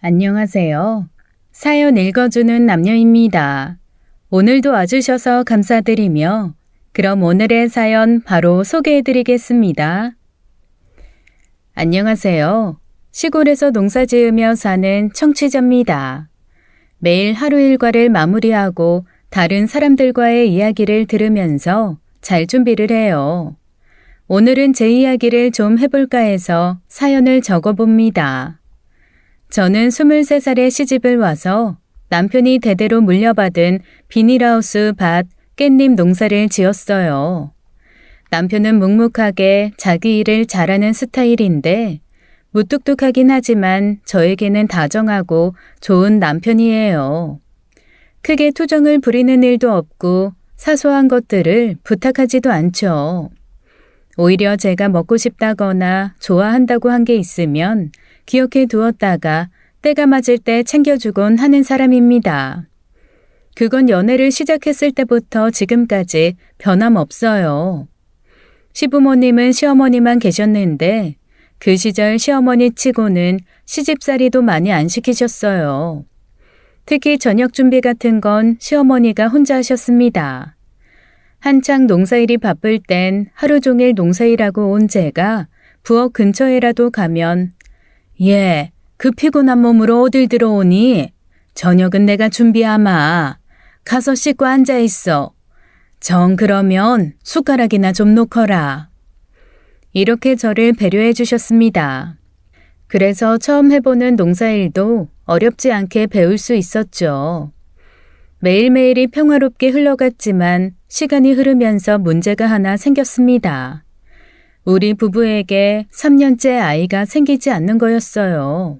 안녕하세요. 사연 읽어주는 남녀입니다. 오늘도 와주셔서 감사드리며 그럼 오늘의 사연 바로 소개해드리겠습니다. 안녕하세요. 시골에서 농사지으며 사는 청취자입니다. 매일 하루 일과를 마무리하고 다른 사람들과의 이야기를 들으면서 잘 준비를 해요. 오늘은 제 이야기를 좀 해볼까 해서 사연을 적어봅니다. 저는 23살에 시집을 와서 남편이 대대로 물려받은 비닐하우스 밭 깻잎 농사를 지었어요. 남편은 묵묵하게 자기 일을 잘하는 스타일인데 무뚝뚝하긴 하지만 저에게는 다정하고 좋은 남편이에요. 크게 투정을 부리는 일도 없고 사소한 것들을 부탁하지도 않죠. 오히려 제가 먹고 싶다거나 좋아한다고 한 게 있으면 기억해 두었다가 때가 맞을 때 챙겨주곤 하는 사람입니다. 그건 연애를 시작했을 때부터 지금까지 변함없어요. 시부모님은 시어머니만 계셨는데 그 시절 시어머니 치고는 시집살이도 많이 안 시키셨어요. 특히 저녁 준비 같은 건 시어머니가 혼자 하셨습니다. 한창 농사일이 바쁠 땐 하루 종일 농사일하고 온 제가 부엌 근처에라도 가면 예, 그 피곤한 몸으로 어딜 들어오니? 저녁은 내가 준비하마. 가서 씻고 앉아있어. 정 그러면 숟가락이나 좀 놓거라. 이렇게 저를 배려해 주셨습니다. 그래서 처음 해보는 농사일도 어렵지 않게 배울 수 있었죠. 매일매일이 평화롭게 흘러갔지만 시간이 흐르면서 문제가 하나 생겼습니다. 우리 부부에게 3년째 아이가 생기지 않는 거였어요.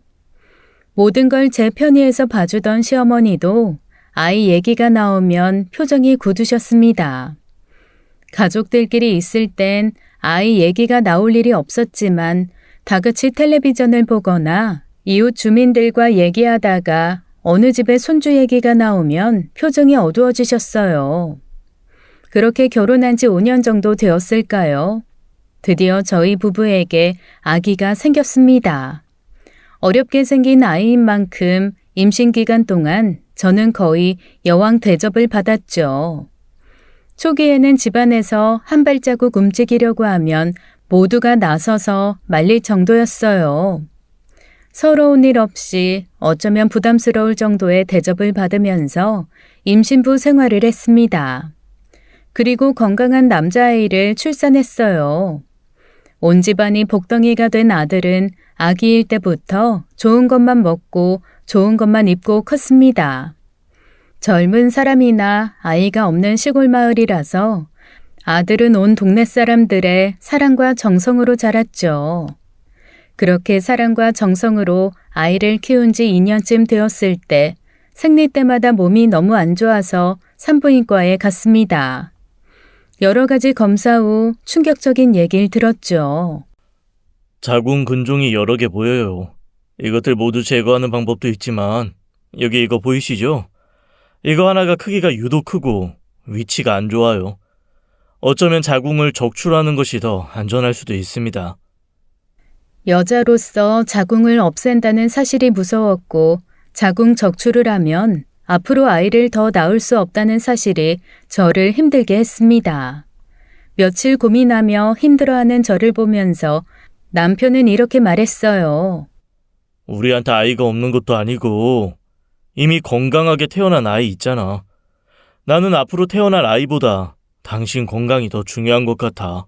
모든 걸 제 편의에서 봐주던 시어머니도 아이 얘기가 나오면 표정이 굳으셨습니다. 가족들끼리 있을 땐 아이 얘기가 나올 일이 없었지만 다같이 텔레비전을 보거나 이웃 주민들과 얘기하다가 어느 집에 손주 얘기가 나오면 표정이 어두워지셨어요. 그렇게 결혼한 지 5년 정도 되었을까요? 드디어 저희 부부에게 아기가 생겼습니다. 어렵게 생긴 아이인 만큼 임신 기간 동안 저는 거의 여왕 대접을 받았죠. 초기에는 집안에서 한 발자국 움직이려고 하면 모두가 나서서 말릴 정도였어요. 서러운 일 없이 어쩌면 부담스러울 정도의 대접을 받으면서 임신부 생활을 했습니다. 그리고 건강한 남자아이를 출산했어요. 온 집안이 복덩이가 된 아들은 아기일 때부터 좋은 것만 먹고 좋은 것만 입고 컸습니다. 젊은 사람이나 아이가 없는 시골 마을이라서 아들은 온 동네 사람들의 사랑과 정성으로 자랐죠. 그렇게 사랑과 정성으로 아이를 키운 지 2년쯤 되었을 때 생리 때마다 몸이 너무 안 좋아서 산부인과에 갔습니다. 여러 가지 검사 후 충격적인 얘기를 들었죠. 자궁 근종이 여러 개 보여요. 이것들 모두 제거하는 방법도 있지만 여기 이거 보이시죠? 이거 하나가 크기가 유독 크고 위치가 안 좋아요. 어쩌면 자궁을 적출하는 것이 더 안전할 수도 있습니다. 여자로서 자궁을 없앤다는 사실이 무서웠고 자궁 적출을 하면 앞으로 아이를 더 낳을 수 없다는 사실이 저를 힘들게 했습니다. 며칠 고민하며 힘들어하는 저를 보면서 남편은 이렇게 말했어요. 우리한테 아이가 없는 것도 아니고 이미 건강하게 태어난 아이 있잖아. 나는 앞으로 태어날 아이보다 당신 건강이 더 중요한 것 같아.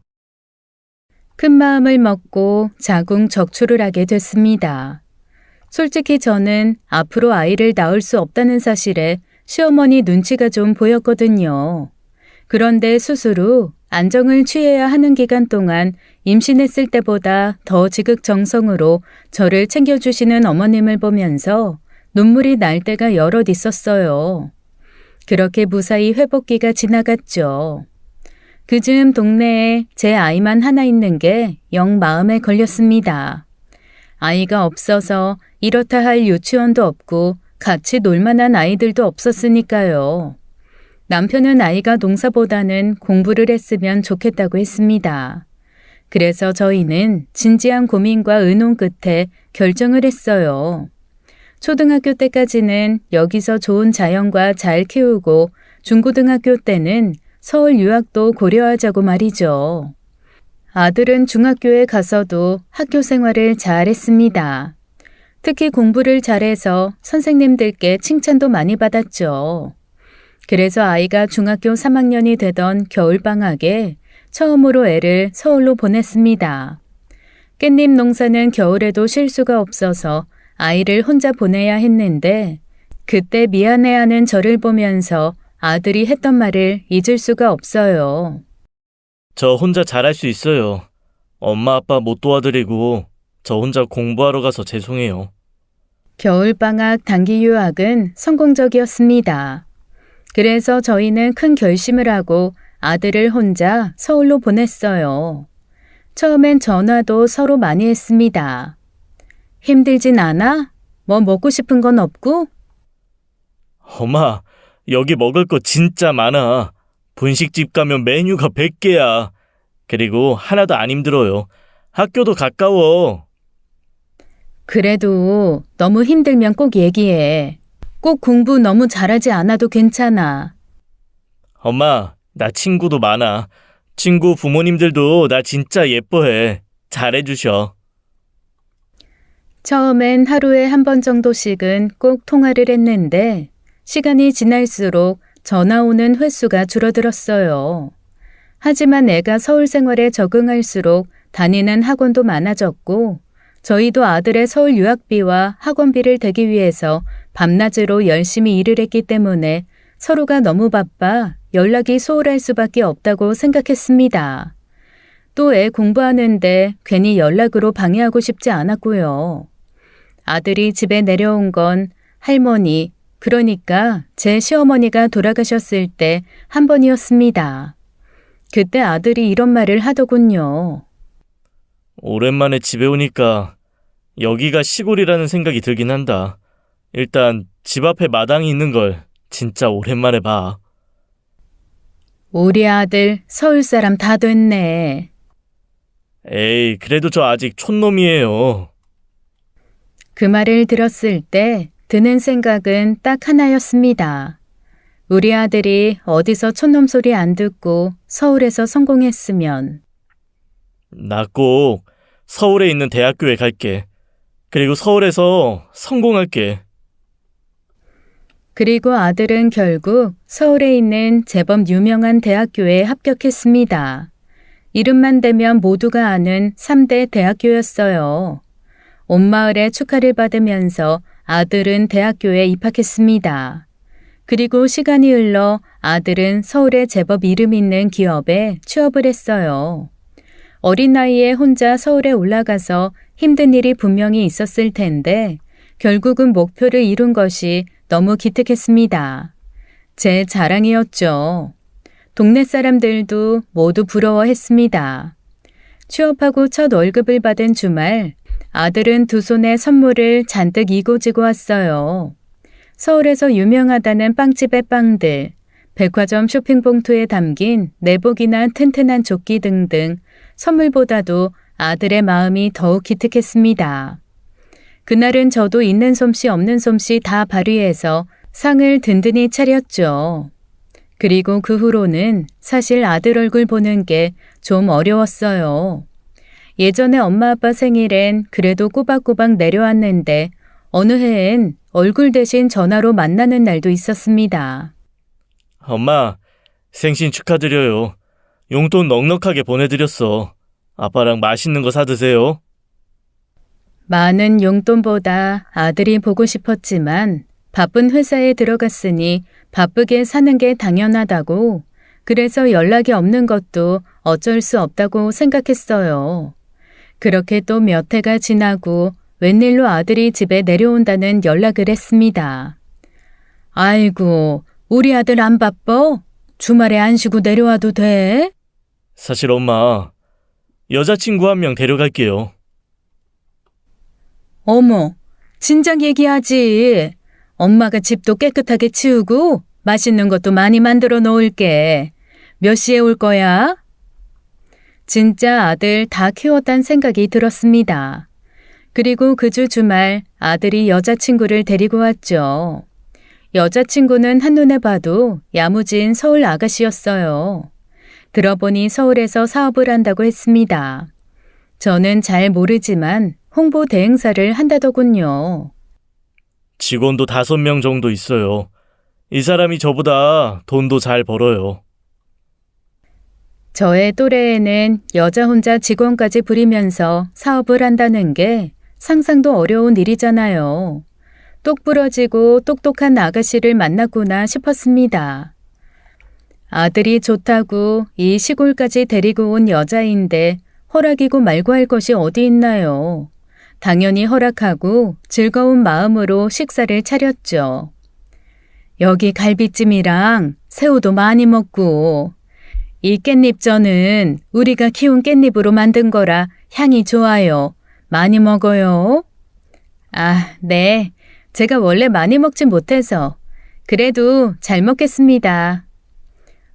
큰 마음을 먹고 자궁 적출을 하게 됐습니다. 솔직히 저는 앞으로 아이를 낳을 수 없다는 사실에 시어머니 눈치가 좀 보였거든요. 그런데 수술 후 안정을 취해야 하는 기간 동안 임신했을 때보다 더 지극정성으로 저를 챙겨주시는 어머님을 보면서 눈물이 날 때가 여럿 있었어요. 그렇게 무사히 회복기가 지나갔죠. 그즈음 동네에 제 아이만 하나 있는 게 영 마음에 걸렸습니다. 아이가 없어서 이렇다 할 유치원도 없고 같이 놀만한 아이들도 없었으니까요. 남편은 아이가 농사보다는 공부를 했으면 좋겠다고 했습니다. 그래서 저희는 진지한 고민과 의논 끝에 결정을 했어요. 초등학교 때까지는 여기서 좋은 자연과 잘 키우고 중고등학교 때는 서울 유학도 고려하자고 말이죠. 아들은 중학교에 가서도 학교 생활을 잘 했습니다. 특히 공부를 잘해서 선생님들께 칭찬도 많이 받았죠. 그래서 아이가 중학교 3학년이 되던 겨울방학에 처음으로 애를 서울로 보냈습니다. 깻잎 농사는 겨울에도 쉴 수가 없어서 아이를 혼자 보내야 했는데 그때 미안해하는 저를 보면서 아들이 했던 말을 잊을 수가 없어요. 저 혼자 잘할 수 있어요. 엄마 아빠 못 도와드리고 저 혼자 공부하러 가서 죄송해요. 겨울방학 단기 유학은 성공적이었습니다. 그래서 저희는 큰 결심을 하고 아들을 혼자 서울로 보냈어요. 처음엔 전화도 서로 많이 했습니다. 힘들진 않아? 뭐 먹고 싶은 건 없고? 엄마, 여기 먹을 거 진짜 많아. 분식집 가면 메뉴가 100개야. 그리고 하나도 안 힘들어요. 학교도 가까워. 그래도 너무 힘들면 꼭 얘기해. 꼭 공부 너무 잘하지 않아도 괜찮아. 엄마, 나 친구도 많아. 친구 부모님들도 나 진짜 예뻐해. 잘해주셔. 처음엔 하루에 한 번 정도씩은 꼭 통화를 했는데 시간이 지날수록 전화 오는 횟수가 줄어들었어요. 하지만 애가 서울 생활에 적응할수록 다니는 학원도 많아졌고 저희도 아들의 서울 유학비와 학원비를 대기 위해서 밤낮으로 열심히 일을 했기 때문에 서로가 너무 바빠 연락이 소홀할 수밖에 없다고 생각했습니다. 또 애 공부하는데 괜히 연락으로 방해하고 싶지 않았고요. 아들이 집에 내려온 건 할머니, 그러니까 제 시어머니가 돌아가셨을 때 한 번이었습니다. 그때 아들이 이런 말을 하더군요. 오랜만에 집에 오니까 여기가 시골이라는 생각이 들긴 한다. 일단 집 앞에 마당이 있는 걸 진짜 오랜만에 봐. 우리 아들 서울 사람 다 됐네. 에이, 그래도 저 아직 촌놈이에요. 그 말을 들었을 때 드는 생각은 딱 하나였습니다. 우리 아들이 어디서 촌놈 소리 안 듣고 서울에서 성공했으면. 나 꼭 서울에 있는 대학교에 갈게. 그리고 서울에서 성공할게. 그리고 아들은 결국 서울에 있는 제법 유명한 대학교에 합격했습니다. 이름만 대면 모두가 아는 3대 대학교였어요. 온 마을에 축하를 받으면서 아들은 대학교에 입학했습니다. 그리고 시간이 흘러 아들은 서울에 제법 이름 있는 기업에 취업을 했어요. 어린 나이에 혼자 서울에 올라가서 힘든 일이 분명히 있었을 텐데 결국은 목표를 이룬 것이 너무 기특했습니다. 제 자랑이었죠. 동네 사람들도 모두 부러워했습니다. 취업하고 첫 월급을 받은 주말, 아들은 두 손에 선물을 잔뜩 이고 지고 왔어요. 서울에서 유명하다는 빵집의 빵들, 백화점 쇼핑봉투에 담긴 내복이나 튼튼한 조끼 등등 선물보다도 아들의 마음이 더욱 기특했습니다. 그날은 저도 있는 솜씨 없는 솜씨 다 발휘해서 상을 든든히 차렸죠. 그리고 그 후로는 사실 아들 얼굴 보는 게 좀 어려웠어요. 예전에 엄마 아빠 생일엔 그래도 꼬박꼬박 내려왔는데 어느 해엔 얼굴 대신 전화로 만나는 날도 있었습니다. 엄마, 생신 축하드려요. 용돈 넉넉하게 보내드렸어. 아빠랑 맛있는 거 사드세요. 많은 용돈보다 아들이 보고 싶었지만 바쁜 회사에 들어갔으니 바쁘게 사는 게 당연하다고, 그래서 연락이 없는 것도 어쩔 수 없다고 생각했어요. 그렇게 또 몇 해가 지나고 웬일로 아들이 집에 내려온다는 연락을 했습니다. 아이고, 우리 아들 안 바빠? 주말에 안 쉬고 내려와도 돼? 사실 엄마, 여자친구 한 명 데려갈게요. 어머, 진작 얘기하지. 엄마가 집도 깨끗하게 치우고 맛있는 것도 많이 만들어 놓을게. 몇 시에 올 거야? 진짜 아들 다 키웠단 생각이 들었습니다. 그리고 그 주 주말 아들이 여자친구를 데리고 왔죠. 여자친구는 한눈에 봐도 야무진 서울 아가씨였어요. 들어보니 서울에서 사업을 한다고 했습니다. 저는 잘 모르지만 홍보 대행사를 한다더군요. 직원도 5명 정도 있어요. 이 사람이 저보다 돈도 잘 벌어요. 저의 또래에는 여자 혼자 직원까지 부리면서 사업을 한다는 게 상상도 어려운 일이잖아요. 똑 부러지고 똑똑한 아가씨를 만났구나 싶었습니다. 아들이 좋다고 이 시골까지 데리고 온 여자인데 허락이고 말고 할 것이 어디 있나요? 당연히 허락하고 즐거운 마음으로 식사를 차렸죠. 여기 갈비찜이랑 새우도 많이 먹고 이 깻잎전은 우리가 키운 깻잎으로 만든 거라 향이 좋아요. 많이 먹어요. 아, 네. 제가 원래 많이 먹진 못해서 그래도 잘 먹겠습니다.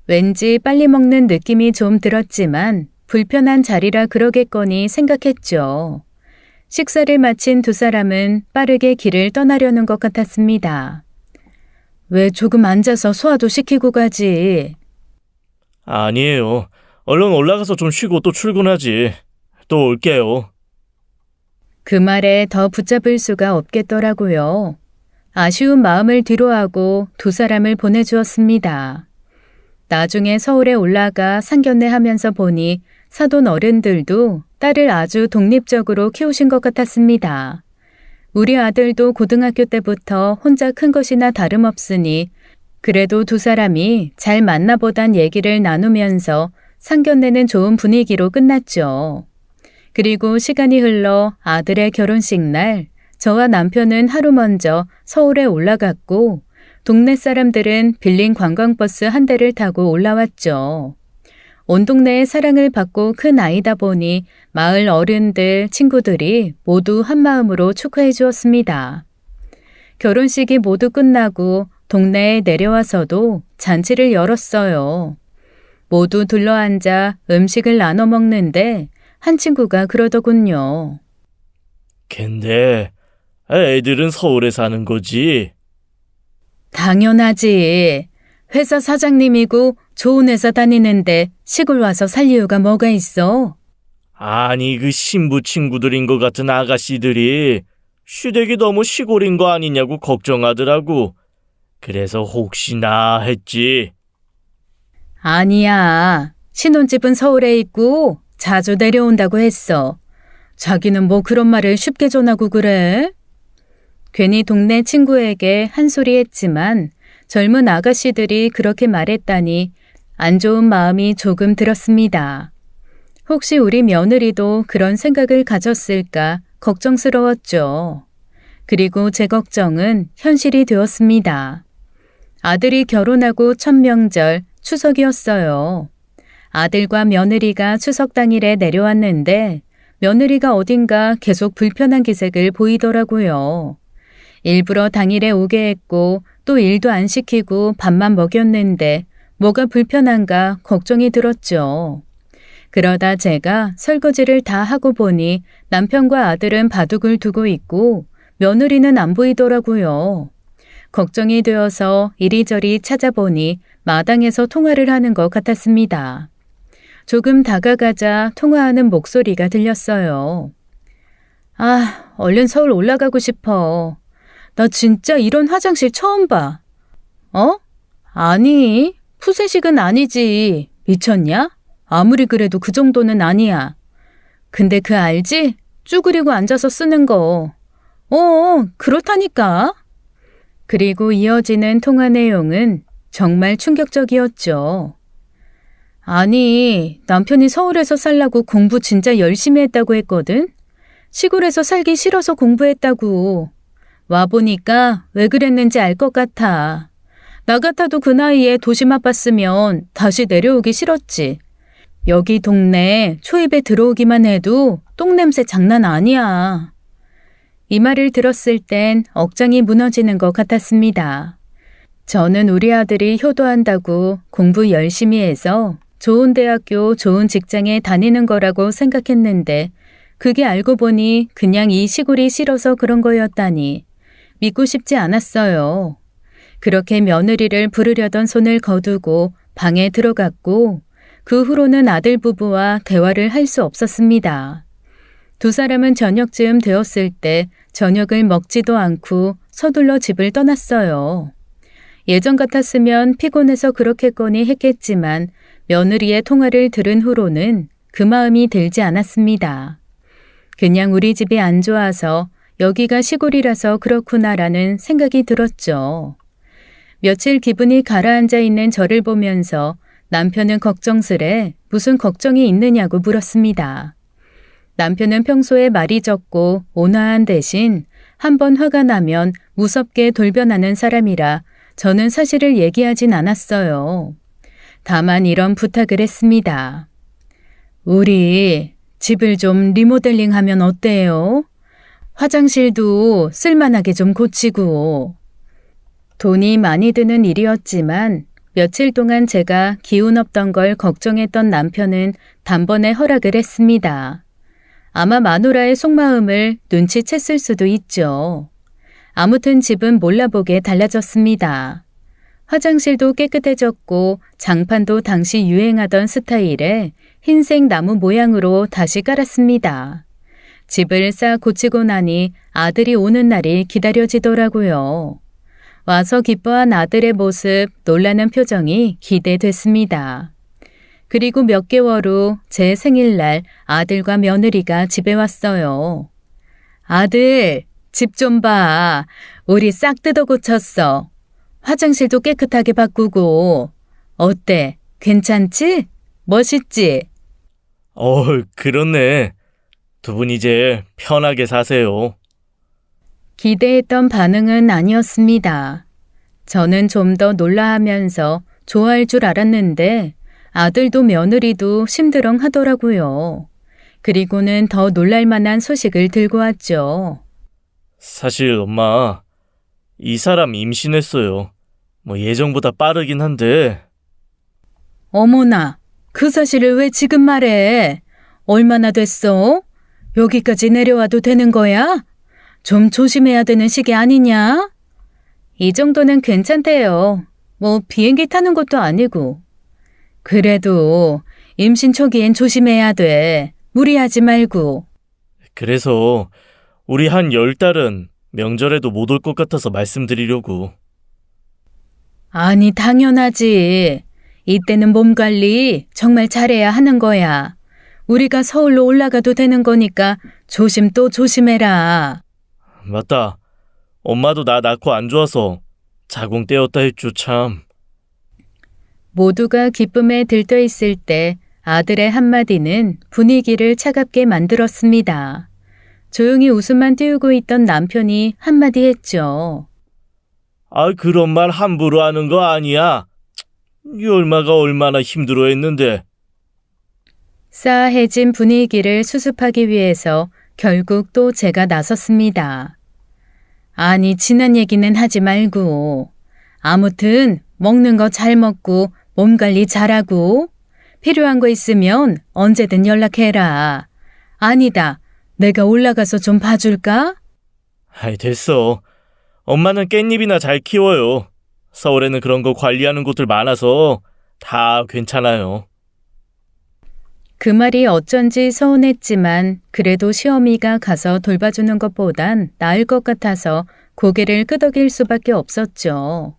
왠지 빨리 먹는 느낌이 좀 들었지만 불편한 자리라 그러겠거니 생각했죠. 식사를 마친 두 사람은 빠르게 길을 떠나려는 것 같았습니다. 왜 조금 앉아서 소화도 시키고 가지? 아니에요. 얼른 올라가서 좀 쉬고 또 출근하지. 또 올게요. 그 말에 더 붙잡을 수가 없겠더라고요. 아쉬운 마음을 뒤로하고 두 사람을 보내주었습니다. 나중에 서울에 올라가 상견례 하면서 보니 사돈 어른들도 딸을 아주 독립적으로 키우신 것 같았습니다. 우리 아들도 고등학교 때부터 혼자 큰 것이나 다름없으니 그래도 두 사람이 잘 만나보단 얘기를 나누면서 상견례는 좋은 분위기로 끝났죠. 그리고 시간이 흘러 아들의 결혼식 날 저와 남편은 하루 먼저 서울에 올라갔고 동네 사람들은 빌린 관광버스 한 대를 타고 올라왔죠. 온 동네의 사랑을 받고 큰 아이다 보니 마을 어른들, 친구들이 모두 한마음으로 축하해 주었습니다. 결혼식이 모두 끝나고 동네에 내려와서도 잔치를 열었어요. 모두 둘러앉아 음식을 나눠 먹는데 한 친구가 그러더군요. 근데 애들은 서울에 사는 거지? 당연하지. 회사 사장님이고 좋은 회사 다니는데 시골 와서 살 이유가 뭐가 있어? 아니 그 신부 친구들인 것 같은 아가씨들이 시댁이 너무 시골인 거 아니냐고 걱정하더라고. 그래서 혹시나 했지. 아니야. 신혼집은 서울에 있고 자주 내려온다고 했어. 자기는 뭐 그런 말을 쉽게 전하고 그래? 괜히 동네 친구에게 한 소리 했지만 젊은 아가씨들이 그렇게 말했다니 안 좋은 마음이 조금 들었습니다. 혹시 우리 며느리도 그런 생각을 가졌을까 걱정스러웠죠. 그리고 제 걱정은 현실이 되었습니다. 아들이 결혼하고 첫 명절 추석이었어요. 아들과 며느리가 추석 당일에 내려왔는데 며느리가 어딘가 계속 불편한 기색을 보이더라고요. 일부러 당일에 오게 했고 또 일도 안 시키고 밥만 먹였는데 뭐가 불편한가 걱정이 들었죠. 그러다 제가 설거지를 다 하고 보니 남편과 아들은 바둑을 두고 있고 며느리는 안 보이더라고요. 걱정이 되어서 이리저리 찾아보니 마당에서 통화를 하는 것 같았습니다. 조금 다가가자 통화하는 목소리가 들렸어요. 아, 얼른 서울 올라가고 싶어. 나 진짜 이런 화장실 처음 봐. 어? 아니, 푸세식은 아니지. 미쳤냐? 아무리 그래도 그 정도는 아니야. 근데 그 알지? 쭈그리고 앉아서 쓰는 거. 그렇다니까. 그리고 이어지는 통화 내용은 정말 충격적이었죠. 아니, 남편이 서울에서 살라고 공부 진짜 열심히 했다고 했거든? 시골에서 살기 싫어서 공부했다고. 와보니까 왜 그랬는지 알 것 같아. 나 같아도 그 나이에 도시 맛봤으면 다시 내려오기 싫었지. 여기 동네 초입에 들어오기만 해도 똥냄새 장난 아니야. 이 말을 들었을 땐 억장이 무너지는 것 같았습니다. 저는 우리 아들이 효도한다고 공부 열심히 해서 좋은 대학교, 좋은 직장에 다니는 거라고 생각했는데 그게 알고 보니 그냥 이 시골이 싫어서 그런 거였다니 믿고 싶지 않았어요. 그렇게 며느리를 부르려던 손을 거두고 방에 들어갔고 그 후로는 아들 부부와 대화를 할 수 없었습니다. 두 사람은 저녁쯤 되었을 때 저녁을 먹지도 않고 서둘러 집을 떠났어요. 예전 같았으면 피곤해서 그렇겠거니 했겠지만 며느리의 통화를 들은 후로는 그 마음이 들지 않았습니다. 그냥 우리 집이 안 좋아서 여기가 시골이라서 그렇구나라는 생각이 들었죠. 며칠 기분이 가라앉아 있는 저를 보면서 남편은 걱정스레 무슨 걱정이 있느냐고 물었습니다. 남편은 평소에 말이 적고 온화한 대신 한번 화가 나면 무섭게 돌변하는 사람이라 저는 사실을 얘기하진 않았어요. 다만 이런 부탁을 했습니다. 우리 집을 좀 리모델링하면 어때요? 화장실도 쓸만하게 좀 고치고. 돈이 많이 드는 일이었지만 며칠 동안 제가 기운 없던 걸 걱정했던 남편은 단번에 허락을 했습니다. 아마 마누라의 속마음을 눈치챘을 수도 있죠. 아무튼 집은 몰라보게 달라졌습니다. 화장실도 깨끗해졌고 장판도 당시 유행하던 스타일의 흰색 나무 모양으로 다시 깔았습니다. 집을 싹 고치고 나니 아들이 오는 날이 기다려지더라고요. 와서 기뻐한 아들의 모습, 놀라는 표정이 기대됐습니다. 그리고 몇 개월 후 제 생일날 아들과 며느리가 집에 왔어요. 아들, 집 좀 봐. 우리 싹 뜯어 고쳤어. 화장실도 깨끗하게 바꾸고. 어때? 괜찮지? 멋있지? 그렇네. 두 분 이제 편하게 사세요. 기대했던 반응은 아니었습니다. 저는 좀 더 놀라하면서 좋아할 줄 알았는데 아들도 며느리도 심드렁 하더라고요. 그리고는 더 놀랄 만한 소식을 들고 왔죠. 사실 엄마, 이 사람 임신했어요. 예정보다 빠르긴 한데. 어머나, 그 사실을 왜 지금 말해? 얼마나 됐어? 여기까지 내려와도 되는 거야? 좀 조심해야 되는 시기 아니냐? 이 정도는 괜찮대요. 비행기 타는 것도 아니고. 그래도 임신 초기엔 조심해야 돼. 무리하지 말고. 그래서 우리 한 10달은 명절에도 못 올 것 같아서 말씀드리려고. 아니, 당연하지. 이때는 몸 관리 정말 잘해야 하는 거야. 우리가 서울로 올라가도 되는 거니까 조심 또 조심해라. 맞다. 엄마도 나 낳고 안 좋아서 자궁 떼었다 했죠, 참. 모두가 기쁨에 들떠 있을 때 아들의 한마디는 분위기를 차갑게 만들었습니다. 조용히 웃음만 띄우고 있던 남편이 한마디 했죠. 그런 말 함부로 하는 거 아니야. 이 얼마가 얼마나 힘들어했는데. 싸해진 분위기를 수습하기 위해서 결국 또 제가 나섰습니다. 아니, 지난 얘기는 하지 말고. 아무튼 먹는 거 잘 먹고 몸 관리 잘하고 필요한 거 있으면 언제든 연락해라. 아니다, 내가 올라가서 좀 봐줄까? 됐어. 엄마는 깻잎이나 잘 키워요. 서울에는 그런 거 관리하는 곳들 많아서 다 괜찮아요. 그 말이 어쩐지 서운했지만 그래도 시어미가 가서 돌봐주는 것보단 나을 것 같아서 고개를 끄덕일 수밖에 없었죠.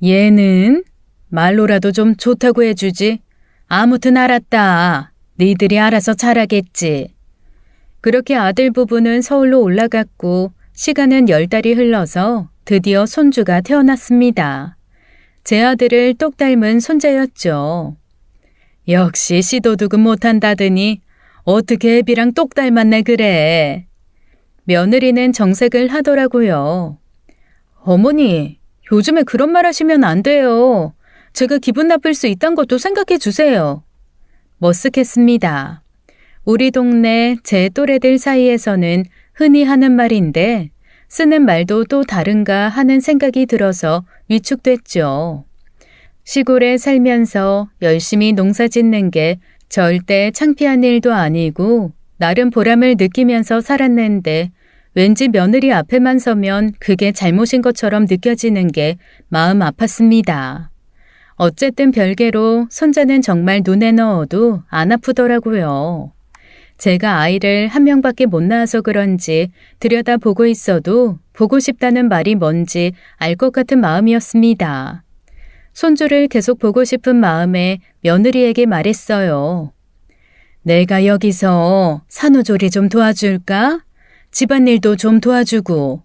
얘는 말로라도 좀 좋다고 해주지. 아무튼 알았다. 니들이 알아서 잘하겠지. 그렇게 아들 부부는 서울로 올라갔고 시간은 10달이 흘러서 드디어 손주가 태어났습니다. 제 아들을 똑 닮은 손자였죠. 역시 시도두금 못한다더니 어떻게 애비랑 똑 닮았네 그래. 며느리는 정색을 하더라고요. 어머니, 요즘에 그런 말 하시면 안 돼요. 제가 기분 나쁠 수 있단 것도 생각해 주세요. 머쓱했습니다. 우리 동네 제 또래들 사이에서는 흔히 하는 말인데 쓰는 말도 또 다른가 하는 생각이 들어서 위축됐죠. 시골에 살면서 열심히 농사 짓는 게 절대 창피한 일도 아니고 나름 보람을 느끼면서 살았는데 왠지 며느리 앞에만 서면 그게 잘못인 것처럼 느껴지는 게 마음 아팠습니다. 어쨌든 별개로 손자는 정말 눈에 넣어도 안 아프더라고요. 제가 아이를 한 명밖에 못 낳아서 그런지 들여다보고 있어도 보고 싶다는 말이 뭔지 알 것 같은 마음이었습니다. 손주를 계속 보고 싶은 마음에 며느리에게 말했어요. 내가 여기서 산후조리 좀 도와줄까? 집안일도 좀 도와주고.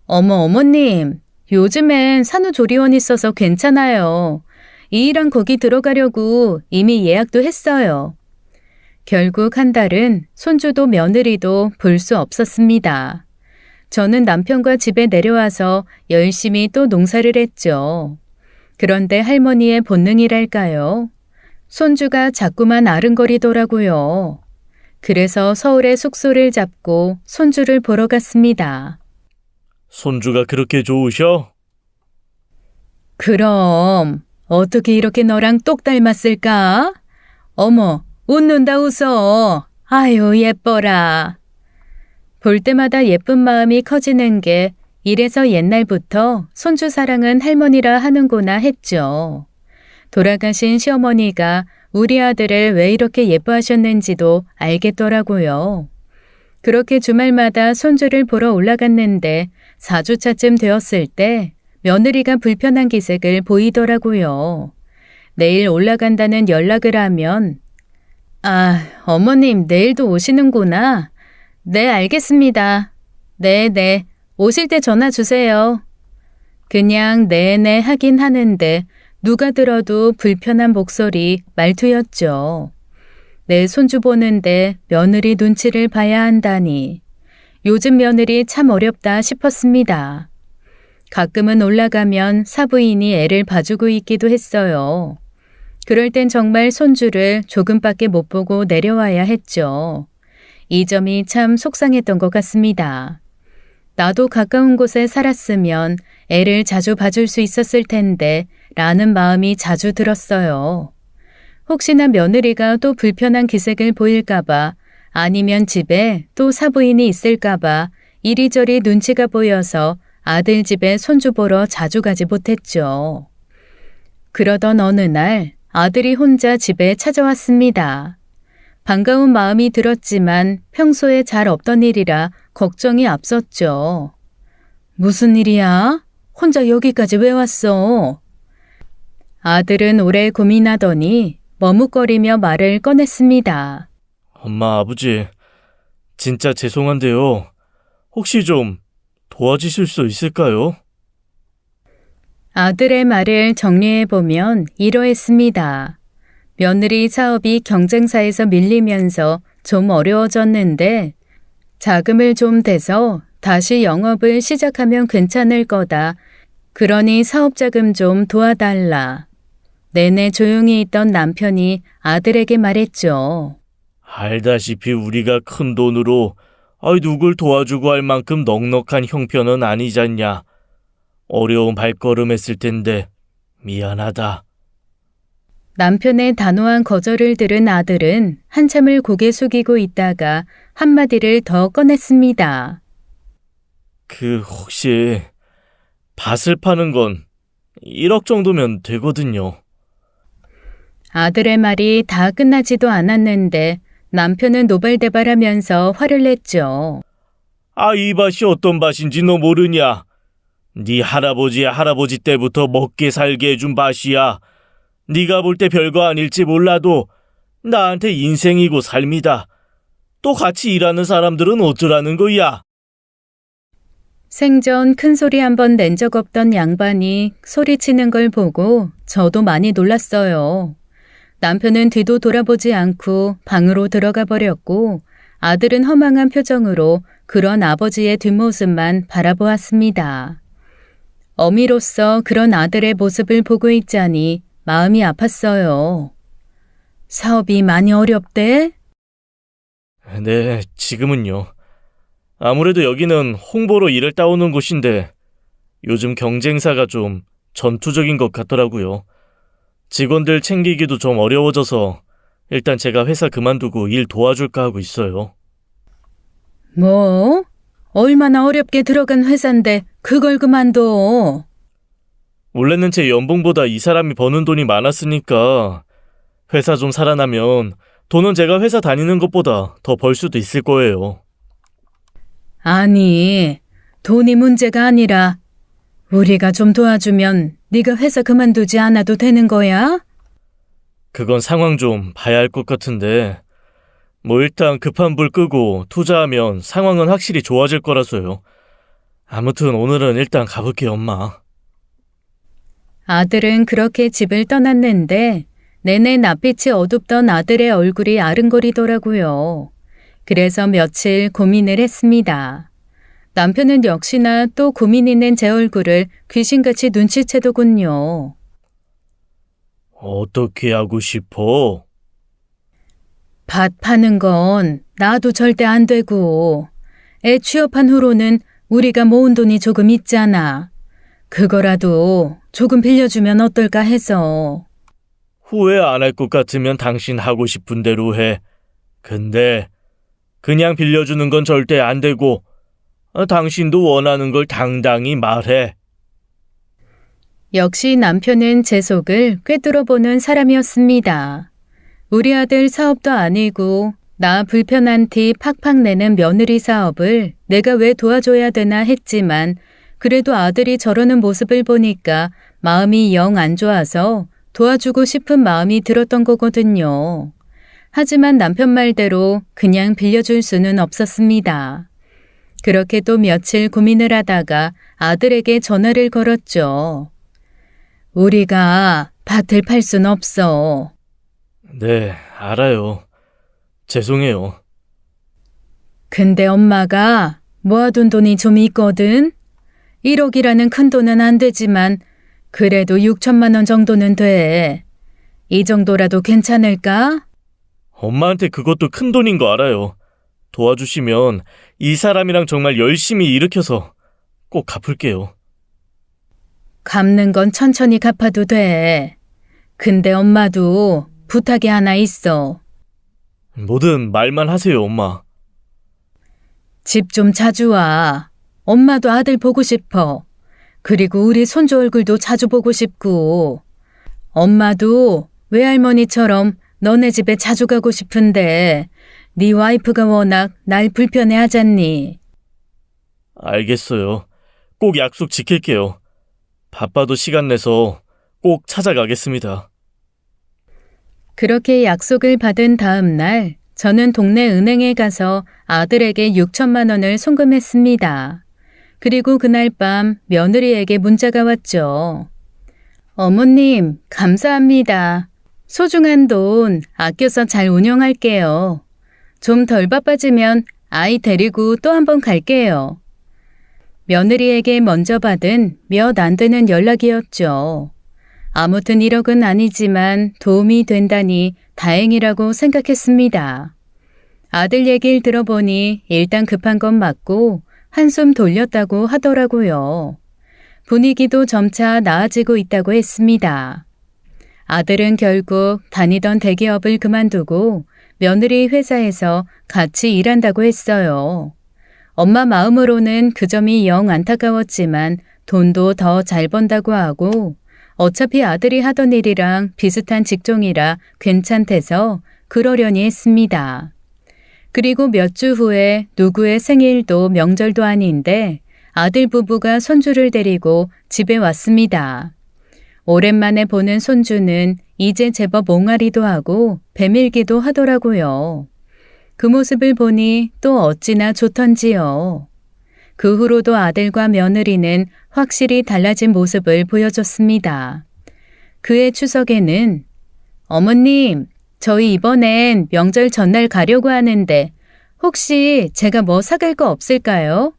어머님, 요즘엔 산후조리원 있어서 괜찮아요. 이 일은 거기 들어가려고 이미 예약도 했어요. 결국 한 달은 손주도 며느리도 볼 수 없었습니다. 저는 남편과 집에 내려와서 열심히 또 농사를 했죠. 그런데 할머니의 본능이랄까요? 손주가 자꾸만 아른거리더라고요. 그래서 서울에 숙소를 잡고 손주를 보러 갔습니다. 손주가 그렇게 좋으셔? 그럼 어떻게 이렇게 너랑 똑 닮았을까? 어머, 웃는다 웃어. 아유, 예뻐라. 볼 때마다 예쁜 마음이 커지는 게 이래서 옛날부터 손주 사랑은 할머니라 하는구나 했죠. 돌아가신 시어머니가 우리 아들을 왜 이렇게 예뻐하셨는지도 알겠더라고요. 그렇게 주말마다 손주를 보러 올라갔는데 4주차쯤 되었을 때 며느리가 불편한 기색을 보이더라고요. 내일 올라간다는 연락을 하면 어머님 내일도 오시는구나. 네, 알겠습니다. 네. 오실 때 전화 주세요. 그냥 네네 하긴 하는데 누가 들어도 불편한 목소리, 말투였죠. 내 손주 보는데 며느리 눈치를 봐야 한다니. 요즘 며느리 참 어렵다 싶었습니다. 가끔은 올라가면 사부인이 애를 봐주고 있기도 했어요. 그럴 땐 정말 손주를 조금밖에 못 보고 내려와야 했죠. 이 점이 참 속상했던 것 같습니다. 나도 가까운 곳에 살았으면 애를 자주 봐줄 수 있었을 텐데 라는 마음이 자주 들었어요. 혹시나 며느리가 또 불편한 기색을 보일까봐 아니면 집에 또 사부인이 있을까봐 이리저리 눈치가 보여서 아들 집에 손주 보러 자주 가지 못했죠. 그러던 어느 날 아들이 혼자 집에 찾아왔습니다. 반가운 마음이 들었지만 평소에 잘 없던 일이라 걱정이 앞섰죠. 무슨 일이야? 혼자 여기까지 왜 왔어? 아들은 오래 고민하더니 머뭇거리며 말을 꺼냈습니다. 엄마, 아버지, 진짜 죄송한데요. 혹시 좀 도와주실 수 있을까요? 아들의 말을 정리해보면 이러했습니다. 며느리 사업이 경쟁사에서 밀리면서 좀 어려워졌는데 자금을 좀 대서 다시 영업을 시작하면 괜찮을 거다. 그러니 사업자금 좀 도와달라. 내내 조용히 있던 남편이 아들에게 말했죠. 알다시피 우리가 큰 돈으로 누굴 도와주고 할 만큼 넉넉한 형편은 아니잖냐. 어려운 발걸음 했을 텐데 미안하다. 남편의 단호한 거절을 들은 아들은 한참을 고개 숙이고 있다가 한마디를 더 꺼냈습니다. 혹시 밭을 파는 건 1억 정도면 되거든요. 아들의 말이 다 끝나지도 않았는데 남편은 노발대발하면서 화를 냈죠. 이 밭이 어떤 밭인지 너 모르냐? 네 할아버지 때부터 먹게 살게 해준 밭이야. 네가 볼 때 별거 아닐지 몰라도 나한테 인생이고 삶이다. 또 같이 일하는 사람들은 어쩌라는 거야? 생전 큰 소리 한 번 낸 적 없던 양반이 소리치는 걸 보고 저도 많이 놀랐어요. 남편은 뒤도 돌아보지 않고 방으로 들어가 버렸고 아들은 허망한 표정으로 그런 아버지의 뒷모습만 바라보았습니다. 어미로서 그런 아들의 모습을 보고 있자니 마음이 아팠어요. 사업이 많이 어렵대? 네, 지금은요. 아무래도 여기는 홍보로 일을 따오는 곳인데 요즘 경쟁사가 좀 전투적인 것 같더라고요. 직원들 챙기기도 좀 어려워져서 일단 제가 회사 그만두고 일 도와줄까 하고 있어요. 뭐? 얼마나 어렵게 들어간 회사인데 그걸 그만둬. 원래는 제 연봉보다 이 사람이 버는 돈이 많았으니까 회사 좀 살아나면 돈은 제가 회사 다니는 것보다 더 벌 수도 있을 거예요. 아니, 돈이 문제가 아니라 우리가 좀 도와주면 네가 회사 그만두지 않아도 되는 거야? 그건 상황 좀 봐야 할 것 같은데 뭐 일단 급한 불 끄고 투자하면 상황은 확실히 좋아질 거라서요. 아무튼 오늘은 일단 가볼게요, 엄마. 아들은 그렇게 집을 떠났는데 내내 낯빛이 어둡던 아들의 얼굴이 아른거리더라고요. 그래서 며칠 고민을 했습니다. 남편은 역시나 또 고민 있는 제 얼굴을 귀신같이 눈치채더군요. 어떻게 하고 싶어? 밭 파는 건 나도 절대 안 되고 애 취업한 후로는 우리가 모은 돈이 조금 있잖아. 그거라도 조금 빌려주면 어떨까 해서. 후회 안 할 것 같으면 당신 하고 싶은 대로 해. 근데 그냥 빌려주는 건 절대 안 되고 당신도 원하는 걸 당당히 말해. 역시 남편은 제 속을 꿰뚫어보는 사람이었습니다. 우리 아들 사업도 아니고 나 불편한 티 팍팍 내는 며느리 사업을 내가 왜 도와줘야 되나 했지만 그래도 아들이 저러는 모습을 보니까 마음이 영 안 좋아서 도와주고 싶은 마음이 들었던 거거든요. 하지만 남편 말대로 그냥 빌려줄 수는 없었습니다. 그렇게 또 며칠 고민을 하다가 아들에게 전화를 걸었죠. 우리가 밭을 팔 순 없어. 네, 알아요. 죄송해요. 근데 엄마가 모아둔 돈이 좀 있거든. 1억이라는 큰 돈은 안 되지만 그래도 6천만 원 정도는 돼. 이 정도라도 괜찮을까? 엄마한테 그것도 큰 돈인 거 알아요. 도와주시면 이 사람이랑 정말 열심히 일으켜서 꼭 갚을게요. 갚는 건 천천히 갚아도 돼. 근데 엄마도 부탁이 하나 있어. 뭐든 말만 하세요, 엄마. 집 좀 자주 와. 엄마도 아들 보고 싶어. 그리고 우리 손주 얼굴도 자주 보고 싶고. 엄마도 외할머니처럼 너네 집에 자주 가고 싶은데 네 와이프가 워낙 날 불편해 하잖니. 알겠어요. 꼭 약속 지킬게요. 바빠도 시간 내서 꼭 찾아가겠습니다. 그렇게 약속을 받은 다음 날 저는 동네 은행에 가서 아들에게 6천만 원을 송금했습니다. 그리고 그날 밤 며느리에게 문자가 왔죠. 어머님, 감사합니다. 소중한 돈 아껴서 잘 운용할게요. 좀 덜 바빠지면 아이 데리고 또 한번 갈게요. 며느리에게 먼저 받은 몇 안 되는 연락이었죠. 아무튼 1억은 아니지만 도움이 된다니 다행이라고 생각했습니다. 아들 얘기를 들어보니 일단 급한 건 맞고 한숨 돌렸다고 하더라고요. 분위기도 점차 나아지고 있다고 했습니다. 아들은 결국 다니던 대기업을 그만두고 며느리 회사에서 같이 일한다고 했어요. 엄마 마음으로는 그 점이 영 안타까웠지만 돈도 더 잘 번다고 하고 어차피 아들이 하던 일이랑 비슷한 직종이라 괜찮대서 그러려니 했습니다. 그리고 몇 주 후에 누구의 생일도 명절도 아닌데 아들 부부가 손주를 데리고 집에 왔습니다. 오랜만에 보는 손주는 이제 제법 옹알이도 하고 배밀기도 하더라고요. 그 모습을 보니 또 어찌나 좋던지요. 그 후로도 아들과 며느리는 확실히 달라진 모습을 보여줬습니다. 그해 추석에는 어머님, 저희 이번엔 명절 전날 가려고 하는데 혹시 제가 뭐 사갈 거 없을까요?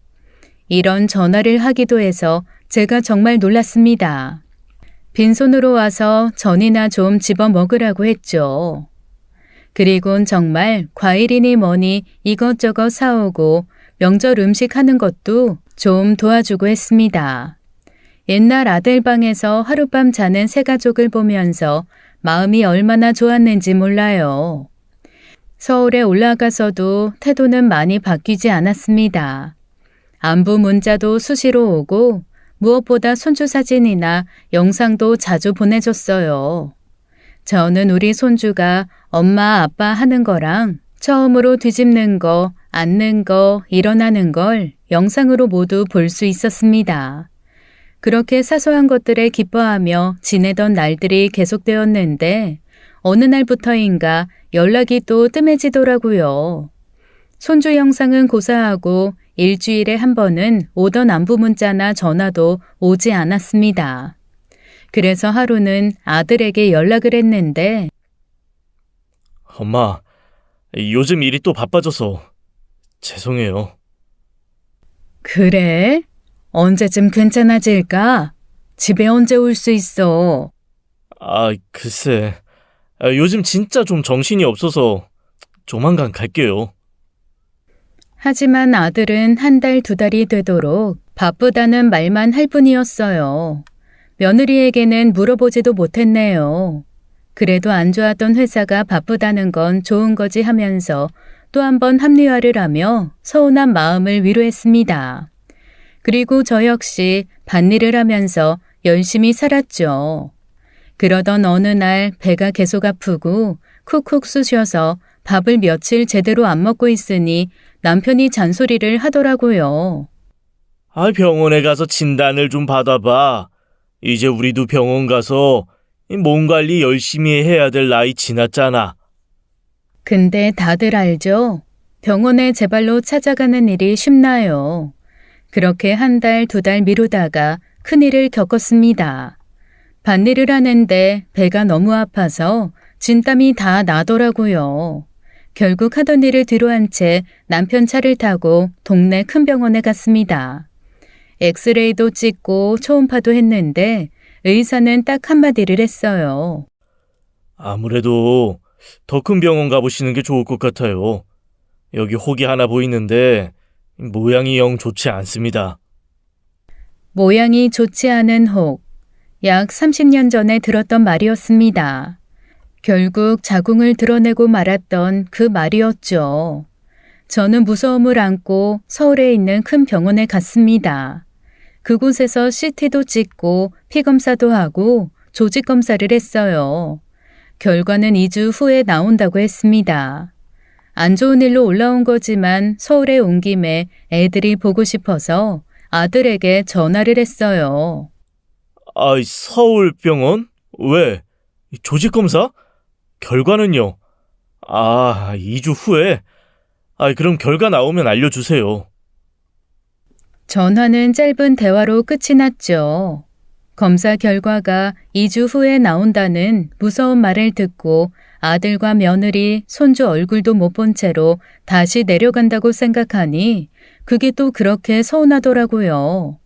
이런 전화를 하기도 해서 제가 정말 놀랐습니다. 빈손으로 와서 전이나 좀 집어 먹으라고 했죠. 그리곤 정말 과일이니 뭐니 이것저것 사오고 명절 음식 하는 것도 좀 도와주고 했습니다. 옛날 아들 방에서 하룻밤 자는 새 가족을 보면서 마음이 얼마나 좋았는지 몰라요. 서울에 올라가서도 태도는 많이 바뀌지 않았습니다. 안부 문자도 수시로 오고 무엇보다 손주 사진이나 영상도 자주 보내줬어요. 저는 우리 손주가 엄마 아빠 하는 거랑 처음으로 뒤집는 거, 앉는 거, 일어나는 걸 영상으로 모두 볼 수 있었습니다. 그렇게 사소한 것들에 기뻐하며 지내던 날들이 계속되었는데 어느 날부터인가 연락이 또 뜸해지더라고요. 손주 영상은 고사하고 일주일에 한 번은 오던 안부 문자나 전화도 오지 않았습니다. 그래서 하루는 아들에게 연락을 했는데 엄마, 요즘 일이 또 바빠져서 죄송해요. 그래? 언제쯤 괜찮아질까? 집에 언제 올 수 있어? 글쎄. 요즘 진짜 좀 정신이 없어서 조만간 갈게요. 하지만 아들은 한 달, 두 달이 되도록 바쁘다는 말만 할 뿐이었어요. 며느리에게는 물어보지도 못했네요. 그래도 안 좋았던 회사가 바쁘다는 건 좋은 거지 하면서 또 한 번 합리화를 하며 서운한 마음을 위로했습니다. 그리고 저 역시 밭일을 하면서 열심히 살았죠. 그러던 어느 날 배가 계속 아프고 쿡쿡 쑤셔서 밥을 며칠 제대로 안 먹고 있으니 남편이 잔소리를 하더라고요. 병원에 가서 진단을 좀 받아봐. 이제 우리도 병원 가서 몸 관리 열심히 해야 될 나이 지났잖아. 근데 다들 알죠? 병원에 제 발로 찾아가는 일이 쉽나요? 그렇게 한 달, 두 달 미루다가 큰일을 겪었습니다. 밭일을 하는데 배가 너무 아파서 진땀이 다 나더라고요. 결국 하던 일을 뒤로한 채 남편 차를 타고 동네 큰 병원에 갔습니다. 엑스레이도 찍고 초음파도 했는데 의사는 딱 한마디를 했어요. 아무래도 더 큰 병원 가보시는 게 좋을 것 같아요. 여기 혹이 하나 보이는데 모양이 영 좋지 않습니다. 모양이 좋지 않은 혹. 약 30년 전에 들었던 말이었습니다. 결국 자궁을 드러내고 말았던 그 말이었죠. 저는 무서움을 안고 서울에 있는 큰 병원에 갔습니다. 그곳에서 CT도 찍고 피검사도 하고 조직 검사를 했어요. 결과는 2주 후에 나온다고 했습니다. 안 좋은 일로 올라온 거지만 서울에 온 김에 애들이 보고 싶어서 아들에게 전화를 했어요. 서울병원? 왜? 조직검사? 결과는요? 2주 후에? 그럼 결과 나오면 알려주세요. 전화는 짧은 대화로 끝이 났죠. 검사 결과가 2주 후에 나온다는 무서운 말을 듣고 아들과 며느리, 손주 얼굴도 못 본 채로 다시 내려간다고 생각하니 그게 또 그렇게 서운하더라고요.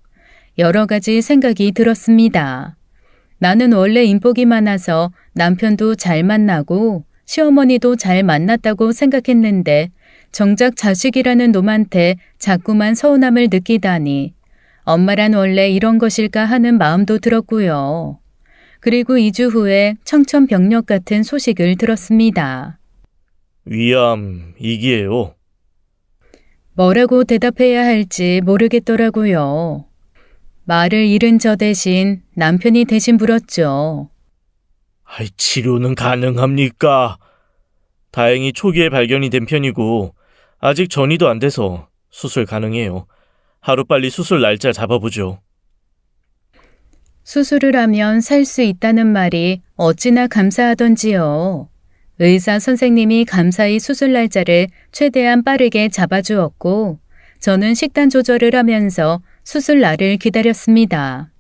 여러 가지 생각이 들었습니다. 나는 원래 인복이 많아서 남편도 잘 만나고 시어머니도 잘 만났다고 생각했는데 정작 자식이라는 놈한테 자꾸만 서운함을 느끼다니 엄마란 원래 이런 것일까 하는 마음도 들었고요. 그리고 2주 후에 청천벽력 같은 소식을 들었습니다. 위암 2기예요. 뭐라고 대답해야 할지 모르겠더라고요. 말을 잃은 저 대신 남편이 대신 물었죠. 치료는 가능합니까? 다행히 초기에 발견이 된 편이고 아직 전이도 안 돼서 수술 가능해요. 하루빨리 수술 날짜 잡아보죠. 수술을 하면 살 수 있다는 말이 어찌나 감사하던지요. 의사 선생님이 감사히 수술 날짜를 최대한 빠르게 잡아주었고 저는 식단 조절을 하면서 수술 날을 기다렸습니다.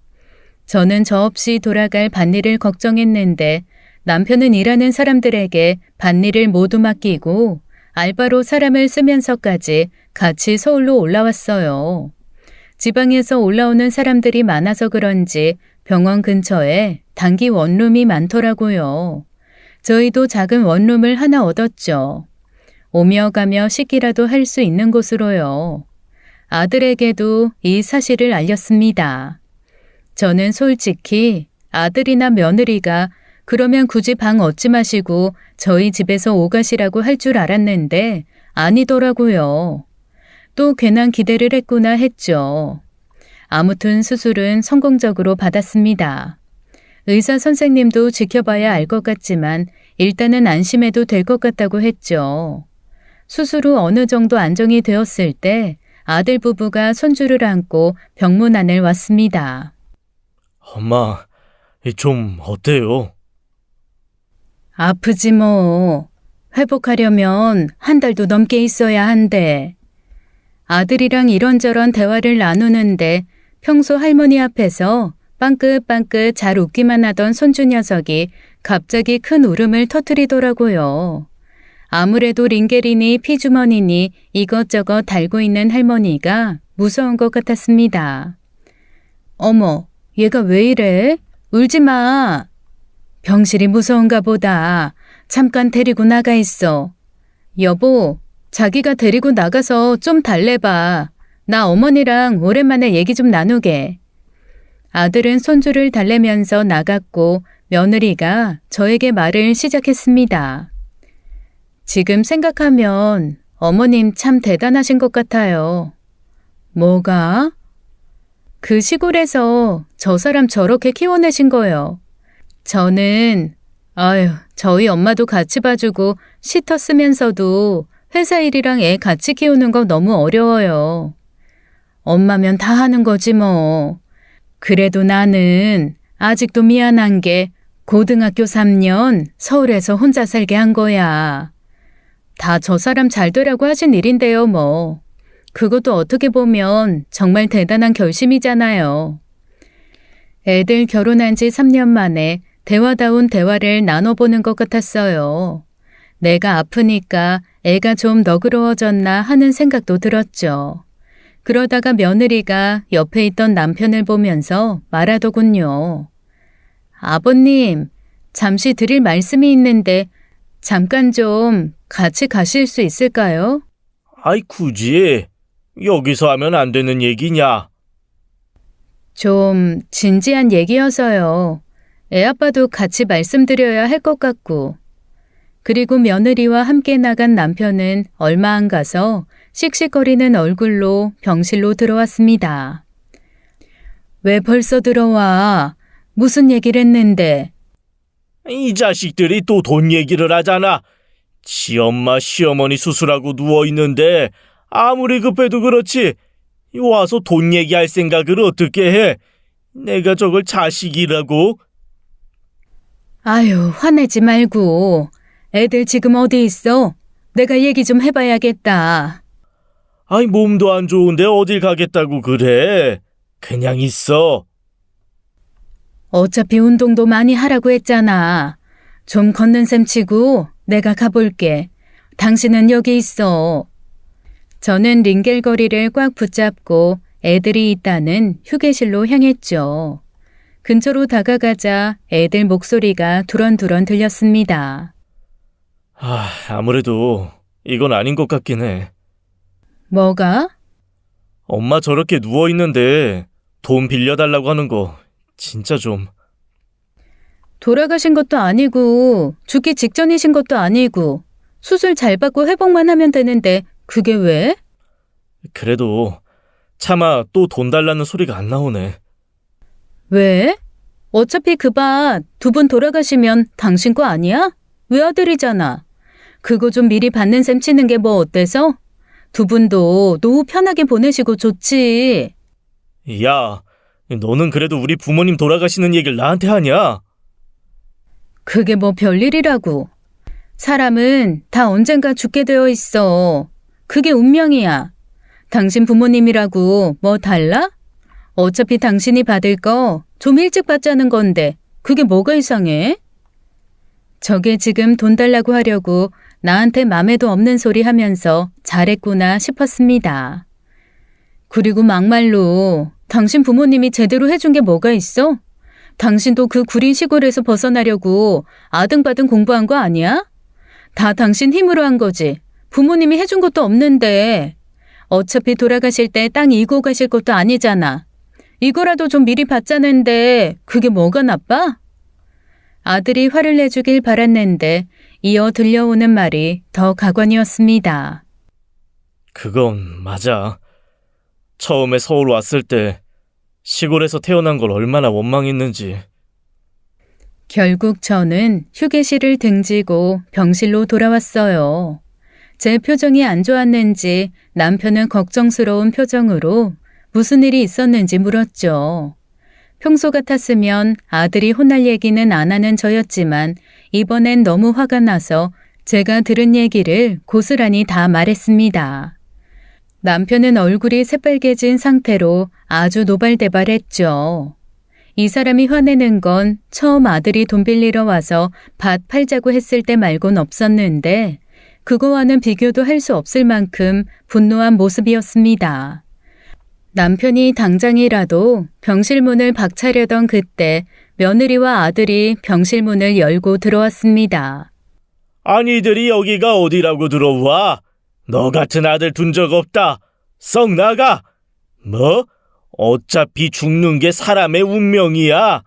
저는 저 없이 돌아갈 밭일을 걱정했는데 남편은 일하는 사람들에게 밭일을 모두 맡기고 알바로 사람을 쓰면서까지 같이 서울로 올라왔어요. 지방에서 올라오는 사람들이 많아서 그런지 병원 근처에 단기 원룸이 많더라고요. 저희도 작은 원룸을 하나 얻었죠. 오며 가며 씻기라도 할 수 있는 곳으로요. 아들에게도 이 사실을 알렸습니다. 저는 솔직히 아들이나 며느리가 그러면 굳이 방 얻지 마시고 저희 집에서 오가시라고 할 줄 알았는데 아니더라고요. 또 괜한 기대를 했구나 했죠. 아무튼 수술은 성공적으로 받았습니다. 의사 선생님도 지켜봐야 알 것 같지만 일단은 안심해도 될 것 같다고 했죠. 수술 후 어느 정도 안정이 되었을 때 아들 부부가 손주를 안고 병문안을 왔습니다. 엄마, 좀 어때요? 아프지 뭐. 회복하려면 한 달도 넘게 있어야 한대. 아들이랑 이런저런 대화를 나누는데 평소 할머니 앞에서 빵긋빵긋 잘 웃기만 하던 손주 녀석이 갑자기 큰 울음을 터뜨리더라고요. 아무래도 링게리니 피주머니니 이것저것 달고 있는 할머니가 무서운 것 같았습니다. 어머, 얘가 왜 이래? 울지 마. 병실이 무서운가 보다. 잠깐 데리고 나가 있어. 여보, 자기가 데리고 나가서 좀 달래봐. 나 어머니랑 오랜만에 얘기 좀 나누게. 아들은 손주를 달래면서 나갔고 며느리가 저에게 말을 시작했습니다. 지금 생각하면 어머님 참 대단하신 것 같아요. 뭐가? 그 시골에서 저 사람 저렇게 키워내신 거요. 저는 저희 엄마도 같이 봐주고 시터 쓰면서도 회사 일이랑 애 같이 키우는 거 너무 어려워요. 엄마면 다 하는 거지 뭐. 그래도 나는 아직도 미안한 게 고등학교 3년 서울에서 혼자 살게 한 거야. 다 저 사람 잘 되라고 하신 일인데요, 뭐. 그것도 어떻게 보면 정말 대단한 결심이잖아요. 애들 결혼한 지 3년 만에 대화다운 대화를 나눠보는 것 같았어요. 내가 아프니까 애가 좀 너그러워졌나 하는 생각도 들었죠. 그러다가 며느리가 옆에 있던 남편을 보면서 말하더군요. 아버님, 잠시 드릴 말씀이 있는데 잠깐 좀 같이 가실 수 있을까요? 아이, 굳이 여기서 하면 안 되는 얘기냐? 좀 진지한 얘기여서요. 애아빠도 같이 말씀드려야 할 것 같고. 그리고 며느리와 함께 나간 남편은 얼마 안 가서 씩씩거리는 얼굴로 병실로 들어왔습니다. 왜 벌써 들어와? 무슨 얘기를 했는데? 이 자식들이 또 돈 얘기를 하잖아. 지 엄마 시어머니 수술하고 누워있는데 아무리 급해도 그렇지 와서 돈 얘기할 생각을 어떻게 해? 내가 저걸 자식이라고? 아유, 화내지 말고. 애들 지금 어디 있어? 내가 얘기 좀 해봐야겠다. 아이, 몸도 안 좋은데 어딜 가겠다고 그래? 그냥 있어. 어차피 운동도 많이 하라고 했잖아. 좀 걷는 셈 치고 내가 가볼게. 당신은 여기 있어. 저는 링겔거리를 꽉 붙잡고 애들이 있다는 휴게실로 향했죠. 근처로 다가가자 애들 목소리가 두런두런 들렸습니다. 아무래도 이건 아닌 것 같긴 해. 뭐가? 엄마 저렇게 누워있는데 돈 빌려달라고 하는 거 진짜 좀. 돌아가신 것도 아니고 죽기 직전이신 것도 아니고 수술 잘 받고 회복만 하면 되는데 그게 왜? 그래도 차마 또 돈 달라는 소리가 안 나오네. 왜? 어차피 그 밭 두 분 돌아가시면 당신 거 아니야? 외아들이잖아. 그거 좀 미리 받는 셈 치는 게 뭐 어때서? 두 분도 노후 편하게 보내시고 좋지. 야, 너는 그래도 우리 부모님 돌아가시는 얘기를 나한테 하냐? 그게 뭐 별일이라고. 사람은 다 언젠가 죽게 되어 있어. 그게 운명이야. 당신 부모님이라고 뭐 달라? 어차피 당신이 받을 거 좀 일찍 받자는 건데 그게 뭐가 이상해? 저게 지금 돈 달라고 하려고 나한테 맘에도 없는 소리 하면서 잘했구나 싶었습니다. 그리고 막말로 당신 부모님이 제대로 해준 게 뭐가 있어? 당신도 그 구린 시골에서 벗어나려고 아등바등 공부한 거 아니야? 다 당신 힘으로 한 거지. 부모님이 해준 것도 없는데. 어차피 돌아가실 때 땅 이고 가실 것도 아니잖아. 이거라도 좀 미리 받자는데 그게 뭐가 나빠? 아들이 화를 내주길 바랐는데 이어 들려오는 말이 더 가관이었습니다. 그건 맞아. 처음에 서울 왔을 때 시골에서 태어난 걸 얼마나 원망했는지. 결국 저는 휴게실을 등지고 병실로 돌아왔어요. 제 표정이 안 좋았는지 남편은 걱정스러운 표정으로 무슨 일이 있었는지 물었죠. 평소 같았으면 아들이 혼날 얘기는 안 하는 저였지만 이번엔 너무 화가 나서 제가 들은 얘기를 고스란히 다 말했습니다. 남편은 얼굴이 새빨개진 상태로 아주 노발대발했죠. 이 사람이 화내는 건 처음 아들이 돈 빌리러 와서 밭 팔자고 했을 때 말곤 없었는데 그거와는 비교도 할 수 없을 만큼 분노한 모습이었습니다. 남편이 당장이라도 병실 문을 박차려던 그때 며느리와 아들이 병실 문을 열고 들어왔습니다. 아니들이 여기가 어디라고 들어와? 너 같은 아들 둔 적 없다. 썩 나가. 뭐? 어차피 죽는 게 사람의 운명이야.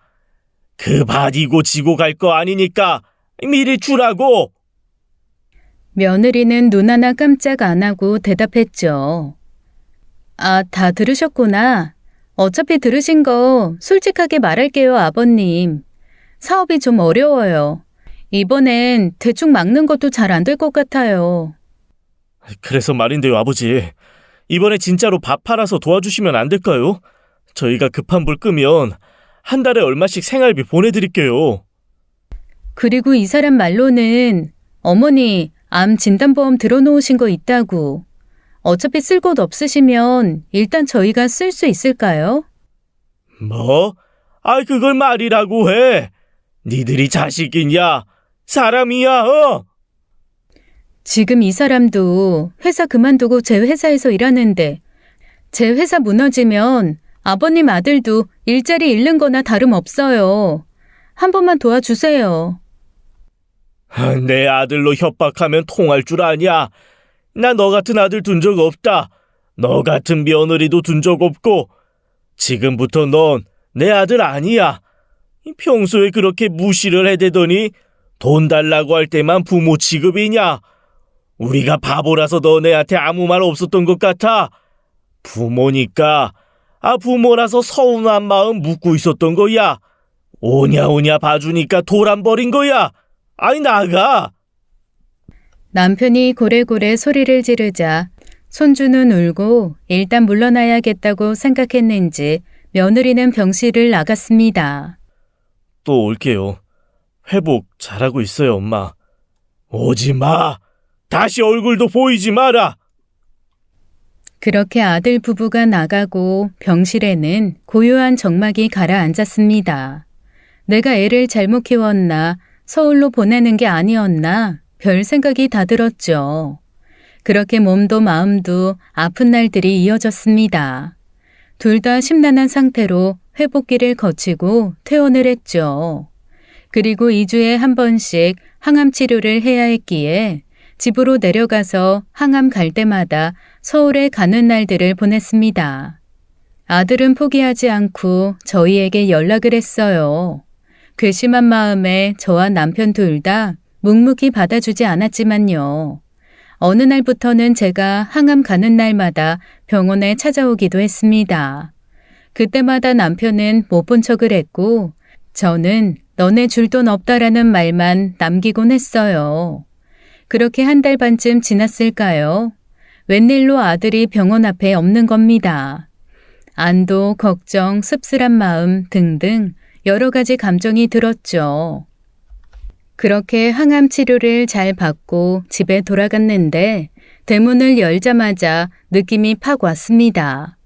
그 밭이고 지고 갈 거 아니니까 미리 주라고. 며느리는 눈 하나 깜짝 안 하고 대답했죠. 아, 다 들으셨구나. 어차피 들으신 거 솔직하게 말할게요, 아버님. 사업이 좀 어려워요. 이번엔 대충 막는 것도 잘 안 될 것 같아요. 그래서 말인데요, 아버지. 이번에 진짜로 밥 팔아서 도와주시면 안 될까요? 저희가 급한 불 끄면 한 달에 얼마씩 생활비 보내드릴게요. 그리고 이 사람 말로는 어머니 암 진단보험 들어놓으신 거 있다고. 어차피 쓸 곳 없으시면 일단 저희가 쓸 수 있을까요? 뭐? 아, 그걸 말이라고 해. 니들이 자식이냐? 사람이야, 어? 지금 이 사람도 회사 그만두고 제 회사에서 일하는데 제 회사 무너지면 아버님 아들도 일자리 잃는 거나 다름없어요. 한 번만 도와주세요. 내 아들로 협박하면 통할 줄 아냐? 나 너 같은 아들 둔 적 없다. 너 같은 며느리도 둔 적 없고 지금부터 넌 내 아들 아니야. 평소에 그렇게 무시를 해대더니 돈 달라고 할 때만 부모 취급이냐? 우리가 바보라서 너네한테 아무 말 없었던 것 같아. 부모니까 부모라서 서운한 마음 묻고 있었던 거야. 오냐오냐 봐주니까 도란버린 거야. 아이 나가. 남편이 고래고래 소리를 지르자 손주는 울고 일단 물러나야겠다고 생각했는지 며느리는 병실을 나갔습니다. 또 올게요. 회복 잘하고 있어요, 엄마. 오지 마. 다시 얼굴도 보이지 마라. 그렇게 아들 부부가 나가고 병실에는 고요한 정막이 가라앉았습니다. 내가 애를 잘못 키웠나, 서울로 보내는 게 아니었나 별 생각이 다 들었죠. 그렇게 몸도 마음도 아픈 날들이 이어졌습니다. 둘 다 심란한 상태로 회복기를 거치고 퇴원을 했죠. 그리고 2주에 한 번씩 항암 치료를 해야 했기에 집으로 내려가서 항암 갈 때마다 서울에 가는 날들을 보냈습니다. 아들은 포기하지 않고 저희에게 연락을 했어요. 괘씸한 마음에 저와 남편 둘 다 묵묵히 받아주지 않았지만요. 어느 날부터는 제가 항암 가는 날마다 병원에 찾아오기도 했습니다. 그때마다 남편은 못 본 척을 했고 저는 너네 줄 돈 없다라는 말만 남기곤 했어요. 그렇게 한 달 반쯤 지났을까요? 웬일로 아들이 병원 앞에 없는 겁니다. 안도, 걱정, 씁쓸한 마음 등등 여러 가지 감정이 들었죠. 그렇게 항암 치료를 잘 받고 집에 돌아갔는데 대문을 열자마자 느낌이 팍 왔습니다.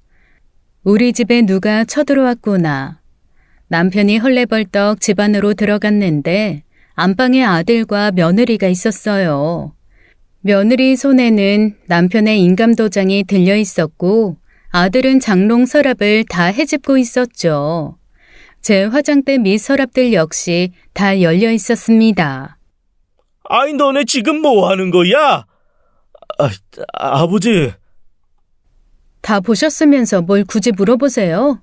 우리 집에 누가 쳐들어왔구나. 남편이 헐레벌떡 집 안으로 들어갔는데 안방에 아들과 며느리가 있었어요. 며느리 손에는 남편의 인감도장이 들려 있었고 아들은 장롱 서랍을 다 헤집고 있었죠. 제 화장대 및 서랍들 역시 다 열려 있었습니다. 아이 너네 지금 뭐 하는 거야? 아버지. 다 보셨으면서 뭘 굳이 물어보세요?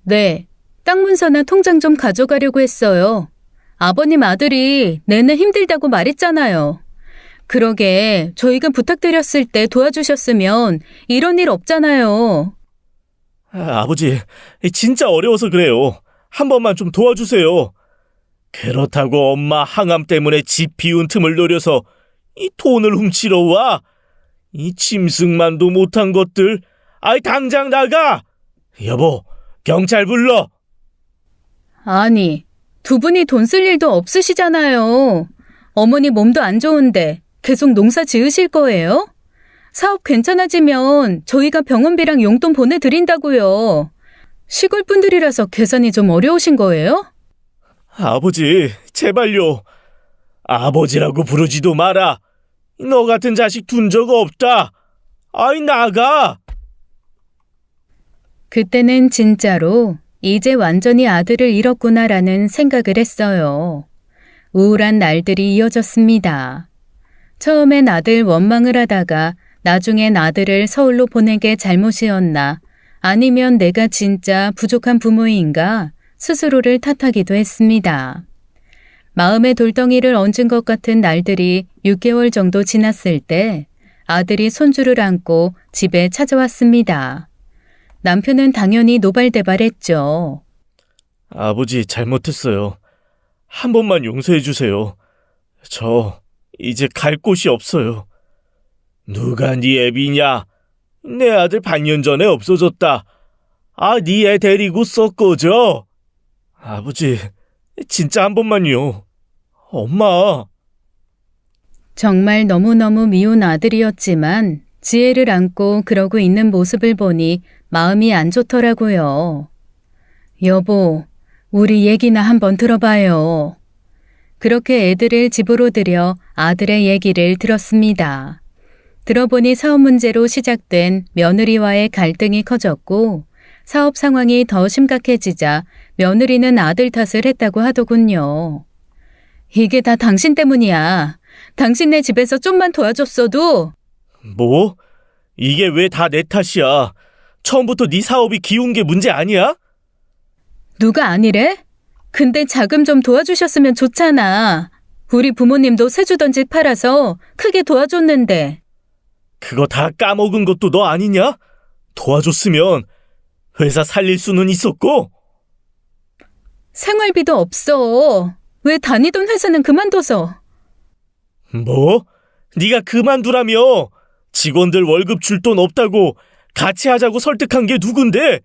네, 땅 문서나 통장 좀 가져가려고 했어요. 아버님 아들이 내내 힘들다고 말했잖아요. 그러게 저희가 부탁드렸을 때 도와주셨으면 이런 일 없잖아요. 아버지, 진짜 어려워서 그래요. 한 번만 좀 도와주세요. 그렇다고 엄마 항암 때문에 집 비운 틈을 노려서 이 돈을 훔치러 와? 이 짐승만도 못한 것들. 아이, 당장 나가! 여보, 경찰 불러! 아니, 두 분이 돈 쓸 일도 없으시잖아요. 어머니 몸도 안 좋은데 계속 농사 지으실 거예요? 사업 괜찮아지면 저희가 병원비랑 용돈 보내드린다고요. 시골 분들이라서 계산이 좀 어려우신 거예요? 아버지, 제발요. 아버지라고 부르지도 마라. 너 같은 자식 둔 적 없다. 아이, 나가! 그때는 진짜로 이제 완전히 아들을 잃었구나라는 생각을 했어요. 우울한 날들이 이어졌습니다. 처음엔 아들 원망을 하다가 나중엔 아들을 서울로 보낸 게 잘못이었나 아니면 내가 진짜 부족한 부모인가 스스로를 탓하기도 했습니다. 마음의 돌덩이를 얹은 것 같은 날들이 6개월 정도 지났을 때 아들이 손주를 안고 집에 찾아왔습니다. 남편은 당연히 노발대발했죠. 아버지, 잘못했어요. 한 번만 용서해 주세요. 저 이제 갈 곳이 없어요. 누가 네 애비냐? 내 아들 반년 전에 없어졌다. 아, 네 애 데리고 썩 꺼져. 아버지, 진짜 한 번만요. 엄마. 정말 너무너무 미운 아들이었지만 지혜를 안고 그러고 있는 모습을 보니 마음이 안 좋더라고요. 여보, 우리 얘기나 한번 들어봐요. 그렇게 애들을 집으로 들여 아들의 얘기를 들었습니다. 들어보니 사업 문제로 시작된 며느리와의 갈등이 커졌고 사업 상황이 더 심각해지자 며느리는 아들 탓을 했다고 하더군요. 이게 다 당신 때문이야. 당신네 집에서 좀만 도와줬어도. 뭐? 이게 왜 다 내 탓이야? 처음부터 네 사업이 기운 게 문제 아니야? 누가 아니래? 근데 자금 좀 도와주셨으면 좋잖아. 우리 부모님도 세주던 집 팔아서 크게 도와줬는데. 그거 다 까먹은 것도 너 아니냐? 도와줬으면 회사 살릴 수는 있었고. 생활비도 없어. 왜 다니던 회사는 그만둬서. 뭐? 네가 그만두라며. 직원들 월급 줄 돈 없다고 같이 하자고 설득한 게 누군데?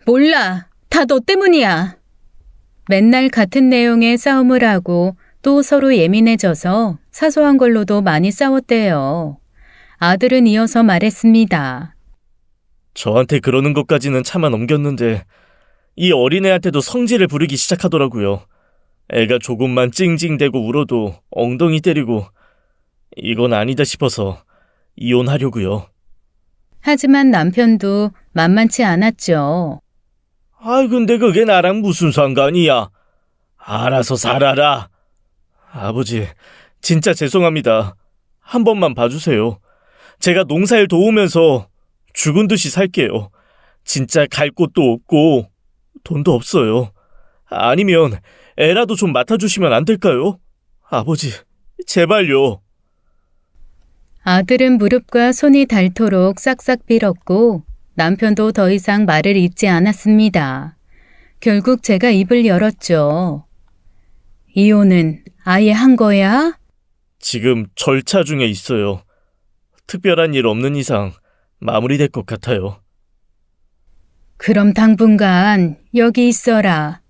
몰라. 다 너 때문이야. 맨날 같은 내용의 싸움을 하고 또 서로 예민해져서 사소한 걸로도 많이 싸웠대요. 아들은 이어서 말했습니다. 저한테 그러는 것까지는 참아 넘겼는데 이 어린애한테도 성질을 부리기 시작하더라고요. 애가 조금만 찡찡대고 울어도 엉덩이 때리고. 이건 아니다 싶어서 이혼하려고요. 하지만 남편도 만만치 않았죠. 아, 근데 그게 나랑 무슨 상관이야? 알아서 살아라. 아버지, 진짜 죄송합니다. 한 번만 봐주세요. 제가 농사일 도우면서 죽은 듯이 살게요. 진짜 갈 곳도 없고 돈도 없어요. 아니면 애라도 좀 맡아주시면 안 될까요? 아버지, 제발요. 아들은 무릎과 손이 닳도록 싹싹 빌었고 남편도 더 이상 말을 잇지 않았습니다. 결국 제가 입을 열었죠. 이혼은 아예 한 거야? 지금 절차 중에 있어요. 특별한 일 없는 이상 마무리될 것 같아요. 그럼 당분간 여기 있어라.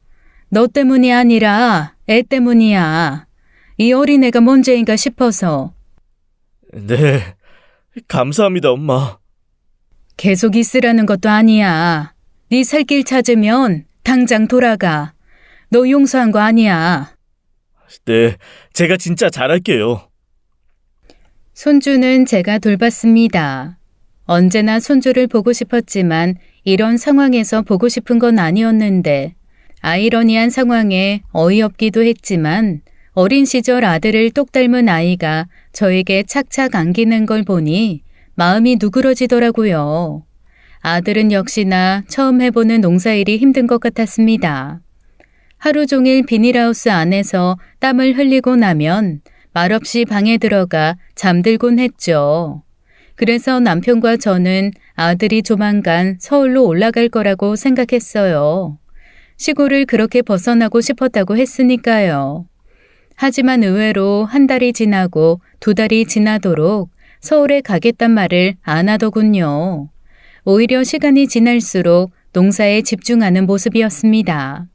너 때문이 아니라 애 때문이야. 이 어린애가 문제인가 싶어서. 네, 감사합니다, 엄마. 계속 있으라는 것도 아니야. 네 살 길 찾으면 당장 돌아가. 너 용서한 거 아니야. 네, 제가 진짜 잘할게요. 손주는 제가 돌봤습니다. 언제나 손주를 보고 싶었지만 이런 상황에서 보고 싶은 건 아니었는데 아이러니한 상황에 어이없기도 했지만 어린 시절 아들을 똑 닮은 아이가 저에게 착착 안기는 걸 보니 마음이 누그러지더라고요. 아들은 역시나 처음 해보는 농사일이 힘든 것 같았습니다. 하루 종일 비닐하우스 안에서 땀을 흘리고 나면 말없이 방에 들어가 잠들곤 했죠. 그래서 남편과 저는 아들이 조만간 서울로 올라갈 거라고 생각했어요. 시골을 그렇게 벗어나고 싶었다고 했으니까요. 하지만 의외로 한 달이 지나고 두 달이 지나도록 서울에 가겠단 말을 안 하더군요. 오히려 시간이 지날수록 농사에 집중하는 모습이었습니다.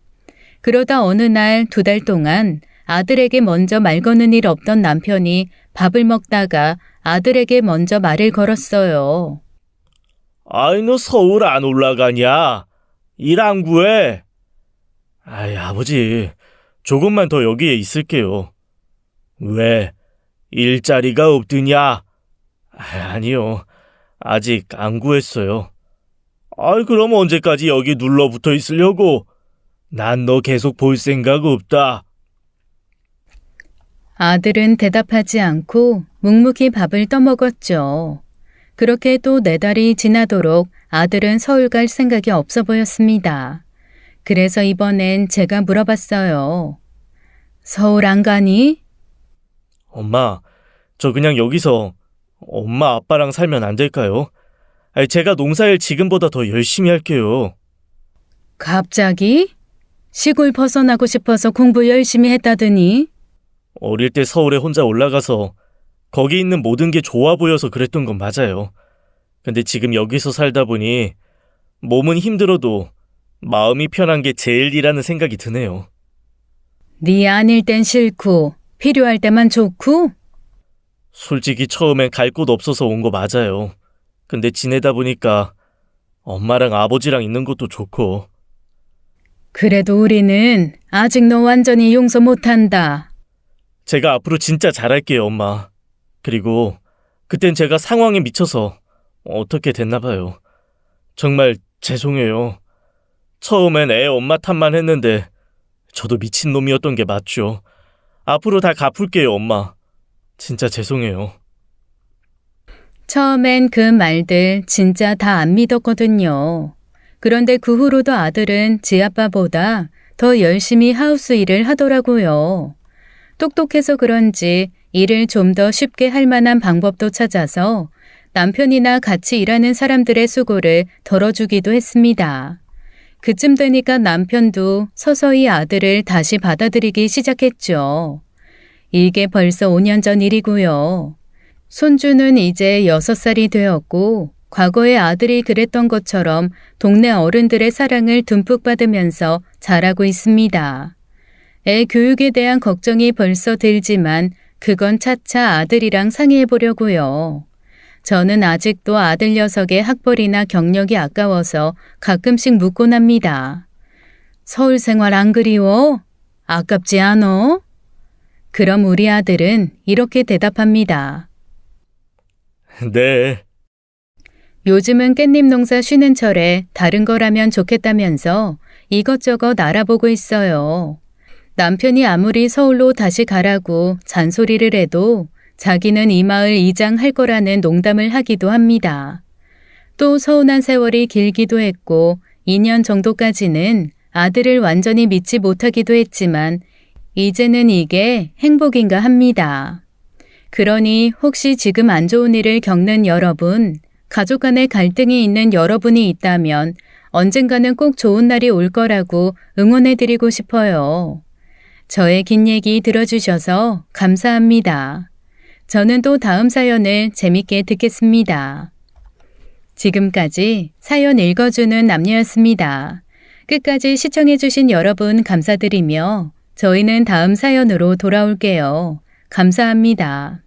그러다 어느 날 두 달 동안 아들에게 먼저 말 거는 일 없던 남편이 밥을 먹다가 아들에게 먼저 말을 걸었어요. 아이, 너 서울 안 올라가냐? 일 안 구해? 아이, 아버지, 조금만 더 여기에 있을게요. 왜? 일자리가 없드냐? 아니요, 아직 안 구했어요. 아이, 그럼 언제까지 여기 눌러붙어 있으려고? 난 너 계속 볼 생각 없다. 아들은 대답하지 않고 묵묵히 밥을 떠먹었죠. 그렇게 또 4달이 지나도록 아들은 서울 갈 생각이 없어 보였습니다. 그래서 이번엔 제가 물어봤어요. 서울 안 가니? 엄마, 저 그냥 여기서 엄마 아빠랑 살면 안 될까요? 아니, 제가 농사일 지금보다 더 열심히 할게요. 갑자기? 시골 벗어나고 싶어서 공부 열심히 했다더니? 어릴 때 서울에 혼자 올라가서 거기 있는 모든 게 좋아 보여서 그랬던 건 맞아요. 근데 지금 여기서 살다 보니 몸은 힘들어도 마음이 편한 게 제일이라는 생각이 드네요. 네 아닐 땐 싫고 필요할 때만 좋고? 솔직히 처음엔 갈 곳 없어서 온 거 맞아요. 근데 지내다 보니까 엄마랑 아버지랑 있는 것도 좋고. 그래도 우리는 아직 너 완전히 용서 못한다. 제가 앞으로 진짜 잘할게요, 엄마. 그리고 그땐 제가 상황에 미쳐서 어떻게 됐나 봐요. 정말 죄송해요. 처음엔 애 엄마 탓만 했는데 저도 미친놈이었던 게 맞죠. 앞으로 다 갚을게요, 엄마. 진짜 죄송해요. 처음엔 그 말들 진짜 다 안 믿었거든요. 그런데 그 후로도 아들은 지 아빠보다 더 열심히 하우스 일을 하더라고요. 똑똑해서 그런지 일을 좀 더 쉽게 할 만한 방법도 찾아서 남편이나 같이 일하는 사람들의 수고를 덜어주기도 했습니다. 그쯤 되니까 남편도 서서히 아들을 다시 받아들이기 시작했죠. 이게 벌써 5년 전 일이고요. 손주는 이제 6살이 되었고 과거에 아들이 그랬던 것처럼 동네 어른들의 사랑을 듬뿍 받으면서 자라고 있습니다. 애 교육에 대한 걱정이 벌써 들지만 그건 차차 아들이랑 상의해 보려고요. 저는 아직도 아들 녀석의 학벌이나 경력이 아까워서 가끔씩 묻곤 합니다. 서울 생활 안 그리워? 아깝지 않어? 그럼 우리 아들은 이렇게 대답합니다. 네. 요즘은 깻잎 농사 쉬는 철에 다른 거라면 좋겠다면서 이것저것 알아보고 있어요. 남편이 아무리 서울로 다시 가라고 잔소리를 해도 자기는 이 마을 이장할 거라는 농담을 하기도 합니다. 또 서운한 세월이 길기도 했고 2년 정도까지는 아들을 완전히 믿지 못하기도 했지만 이제는 이게 행복인가 합니다. 그러니 혹시 지금 안 좋은 일을 겪는 여러분, 가족 간의 갈등이 있는 여러분이 있다면 언젠가는 꼭 좋은 날이 올 거라고 응원해드리고 싶어요. 저의 긴 얘기 들어주셔서 감사합니다. 저는 또 다음 사연을 재밌게 듣겠습니다. 지금까지 사연 읽어주는 남녀였습니다. 끝까지 시청해주신 여러분 감사드리며 저희는 다음 사연으로 돌아올게요. 감사합니다.